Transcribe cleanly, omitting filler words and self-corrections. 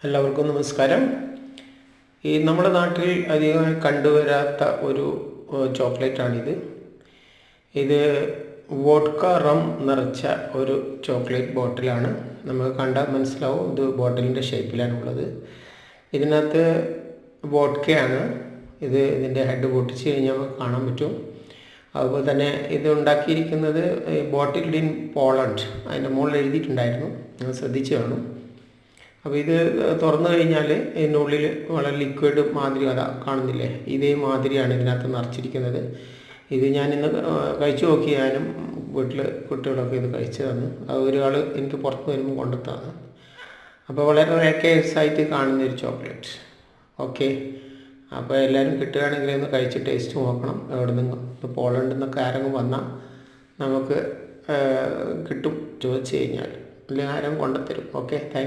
എല്ലാവർക്കും നമസ്കാരം. നമ്മുടെ നാട്ടിൽ അധികമായി കണ്ടുവരാത്ത ഒരു ചോക്ലേറ്റാണിത്. ഇത് വോഡ്ക റം നിറച്ച ഒരു ചോക്ലേറ്റ് ബോട്ടിലാണ്. നമുക്ക് കണ്ടാൽ മനസ്സിലാവും, ഇത് ബോട്ടിലിൻ്റെ ഷേപ്പിലാണുള്ളത്. ഇതിനകത്ത് വോഡ്കയാണ്. ഇതിൻ്റെ ഹെഡ് പൊട്ടിച്ച് കഴിഞ്ഞാൽ നമുക്ക് കാണാൻ പറ്റും. അതുപോലെ തന്നെ ഇത് ഉണ്ടാക്കിയിരിക്കുന്നത് ബോട്ടിൽഡ് ഇൻ പോളണ്ട്, അതിൻ്റെ മുകളിൽ എഴുതിയിട്ടുണ്ടായിരുന്നു, നിങ്ങൾ ശ്രദ്ധിച്ച് കാണും. അപ്പോൾ ഇത് തുറന്നു കഴിഞ്ഞാൽ ഇതിനുള്ളിൽ വളരെ ലിക്വിഡ് മാതിരി കാണുന്നില്ലേ, ഇതേ മാതിരിയാണ് ഇതിനകത്ത് നിറച്ചിരിക്കുന്നത്. ഇത് ഞാനിന്ന് കഴിച്ചു നോക്കിയാലും വീട്ടിൽ കുട്ടികളൊക്കെ ഇത് കഴിച്ചു തന്നു. അത് ഒരാൾ എനിക്ക് പുറത്ത് വരുമ്പോൾ കൊണ്ടുത്തതാണ്. അപ്പോൾ വളരെ റേക്കേഴ്സായിട്ട് കാണുന്നൊരു ചോക്ലേറ്റ്. ഓക്കെ, അപ്പോൾ എല്ലാവരും കിട്ടുകയാണെങ്കിൽ ഒന്ന് കഴിച്ച് ടേസ്റ്റ് നോക്കണം. എവിടെ നിന്ന് പോളണ്ടിൽ നിന്നൊക്കെ ആരെങ്കിലും വന്നാൽ നമുക്ക് കിട്ടും ചോദിച്ചു കഴിഞ്ഞാൽ, അല്ലെങ്കിൽ ആരും കൊണ്ടുത്തരും. Okay, thank